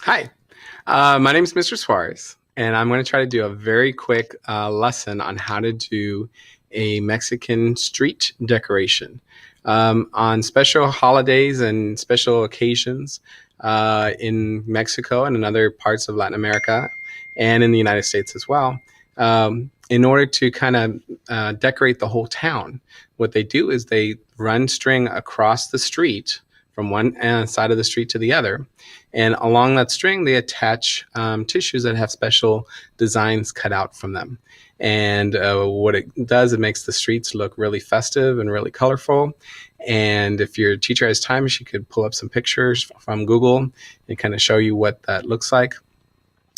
Hi, my name is Mr. Suarez, and I'm going to try to do a very quick lesson on how to do a Mexican street decoration on special holidays and special occasions in Mexico and in other parts of Latin America and in the United States as well. In order to kind of decorate the whole town, what they do is they run string across the street from one side of the street to the other. And along that string, they attach tissues that have special designs cut out from them. And what it does, it makes the streets look really festive and really colorful. And if your teacher has time, she could pull up some pictures from Google and kind of show you what that looks like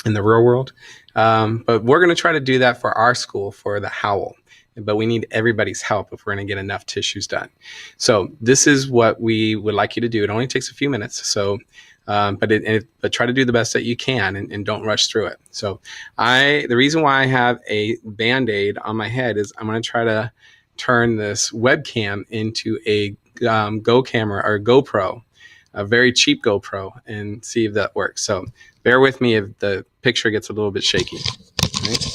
in the real world. But we're going to try to do that for our school for the Howl. But we need everybody's help if we're going to get enough tissues done. So this is what we would like you to do. It only takes a few minutes. So, but try to do the best that you can and don't rush through it. So the reason why I have a Band-Aid on my head is I'm going to try to turn this webcam into a Go camera or GoPro, a very cheap GoPro, and see if that works. So bear with me if the picture gets a little bit shaky. Right?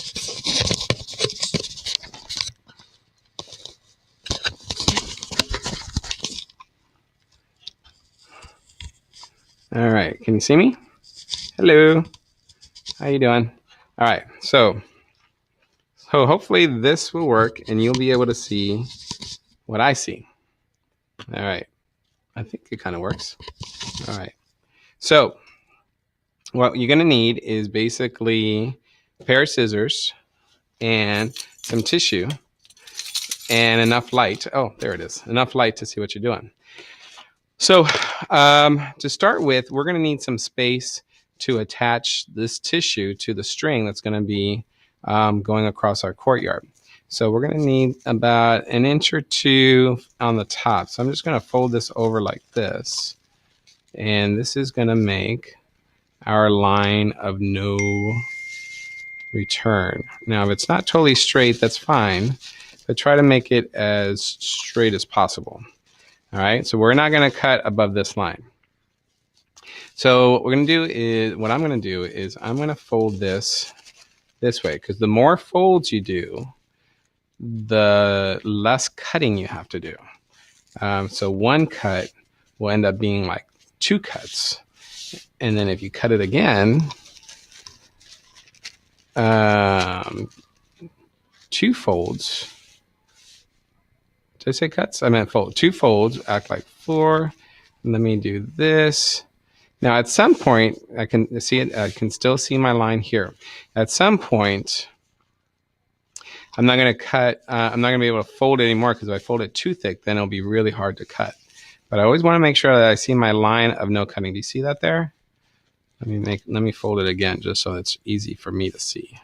All right, can you see me? Hello, how you doing? All right, so hopefully this will work and you'll be able to see what I see. All right, I think it kind of works. All right, so what you're gonna need is basically a pair of scissors and some tissue and enough light. Oh, there it is, enough light to see what you're doing. So to start with, we're going to need some space to attach this tissue to the string that's going to be going across our courtyard. So we're going to need about 1 inch or 2 on the top. So I'm just going to fold this over like this. And this is going to make our line of no return. Now, if it's not totally straight, that's fine. But try to make it as straight as possible. All right, so we're not going to cut above this line. So what I'm going to do is I'm going to fold this way, because the more folds you do, the less cutting you have to do. So one cut will end up being like 2 cuts. And then if you cut it again, 2 folds. Did I say cuts? I meant fold. 2 folds act like 4. Let me do this. Now, at some point, I can see it. I can still see my line here. At some point, I'm not going to cut. I'm not going to be able to fold it anymore, because if I fold it too thick, then it'll be really hard to cut. But I always want to make sure that I see my line of no cutting. Do you see that there? Let me fold it again, just so it's easy for me to see.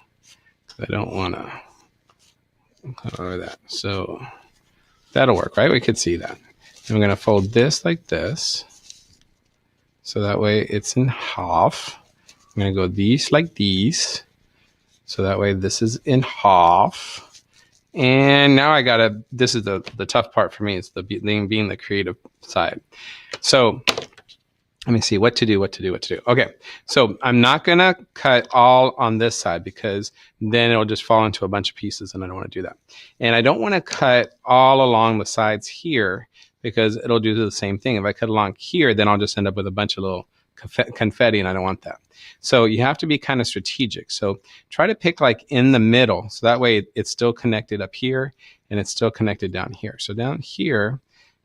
I don't want to cut over that. So that'll work, right? We could see that. And I'm going to fold this like this. So that way it's in half. I'm going to go these like these. So that way this is in half. And now this is the tough part for me. It's being the creative side. So let me see what to do. Okay, so I'm not going to cut all on this side, because then it'll just fall into a bunch of pieces, and I don't want to do that. And I don't want to cut all along the sides here, because it'll do the same thing. If I cut along here, then I'll just end up with a bunch of little confetti, and I don't want that. So you have to be kind of strategic. So try to pick like in the middle, so that way it's still connected up here and it's still connected down here. So down here,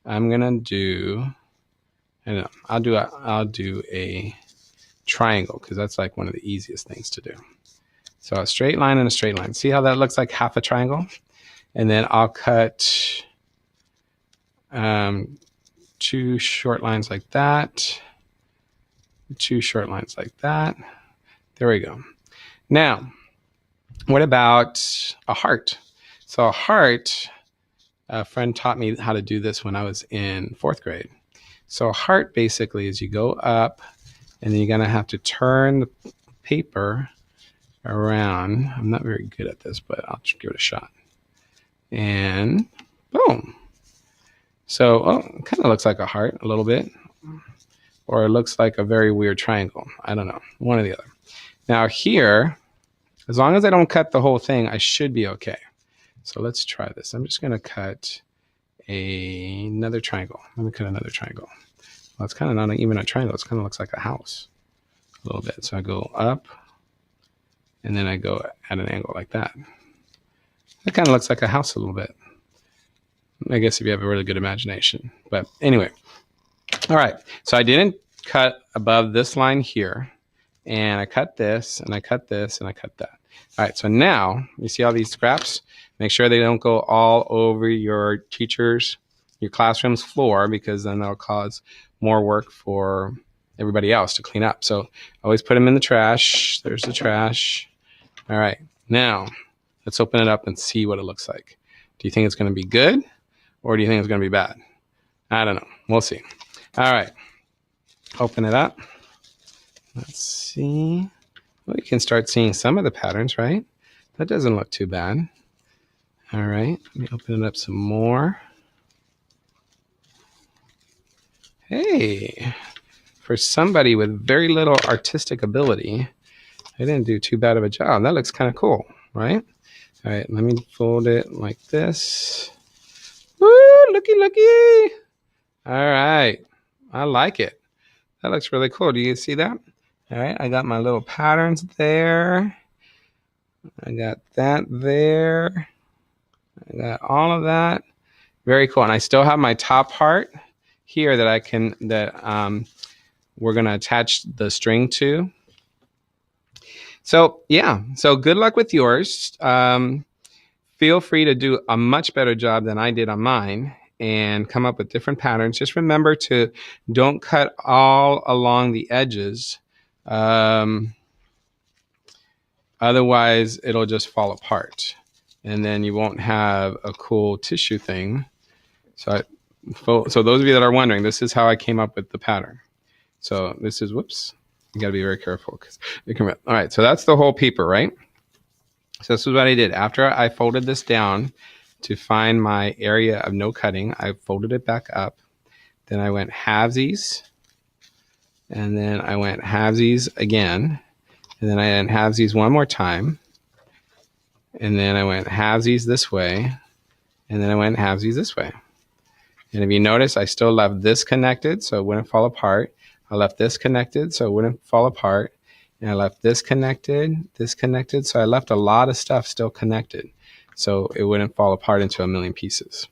I'm going to do... And I'll do a triangle, because that's like one of the easiest things to do. So a straight line and a straight line. See how that looks like half a triangle? And then I'll cut 2 short lines like that. 2 short lines like that. There we go. Now, what about a heart? So a heart, a friend taught me how to do this when I was in 4th grade. So a heart basically is you go up, and then you're going to have to turn the paper around. I'm not very good at this, but I'll give it a shot. And boom. So, it kind of looks like a heart a little bit. or it looks like a very weird triangle. I don't know, one or the other. Now here, as long as I don't cut the whole thing, I should be okay. So let's try this. I'm just going to cut another triangle. Let me cut another triangle. Well, it's kind of not even a triangle. It kind of looks like a house a little bit. So I go up, and then I go at an angle like that. It kind of looks like a house a little bit. I guess if you have a really good imagination. But anyway, all right. So I didn't cut above this line here. And I cut this, and I cut this, and I cut that. All right, so now, you see all these scraps? Make sure they don't go all over your classroom's floor, because then that'll cause more work for everybody else to clean up. So always put them in the trash. There's the trash. All right, now let's open it up and see what it looks like. Do you think it's going to be good, or do you think it's going to be bad? I don't know. We'll see. All right, open it up. Let's see. Well, you can start seeing some of the patterns, right? That doesn't look too bad. All right, let me open it up some more. Hey, for somebody with very little artistic ability, I didn't do too bad of a job. That looks kind of cool, right? All right, let me fold it like this. Woo, looky, looky. All right, I like it. That looks really cool. Do you see that? All right, I got my little patterns there. I got that there. I got all of that. Very cool. And I still have my top part here that we're going to attach the string to. So yeah, so good luck with yours. Feel free to do a much better job than I did on mine and come up with different patterns. Just remember to don't cut all along the edges. Otherwise, it'll just fall apart, and then you won't have a cool tissue thing. So those of you that are wondering, this is how I came up with the pattern. So this is, whoops, you got to be very careful because it can rip. All right, so that's the whole paper, right? So this is what I did. After I folded this down to find my area of no cutting, I folded it back up. Then I went halvesies, and then I went halvesies again. And then I went halvesies one more time. And then I went halvesies this way. And then I went halvesies this way. And if you notice, I still left this connected so it wouldn't fall apart. I left this connected so it wouldn't fall apart. And I left this connected. So I left a lot of stuff still connected so it wouldn't fall apart into a million pieces.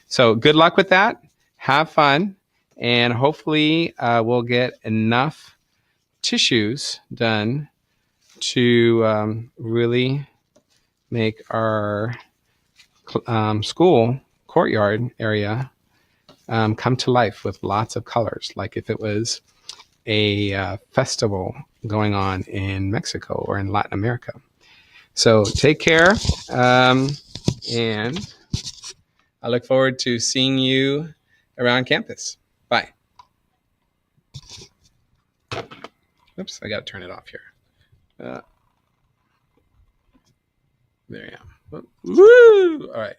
So good luck with that. Have fun. And hopefully we'll get enough tissues done to really make our school courtyard area come to life with lots of colors, like if it was a festival going on in Mexico or in Latin America. So take care, and I look forward to seeing you around campus. Bye. Oops, I got to turn it off here. There I am. Woo! All right.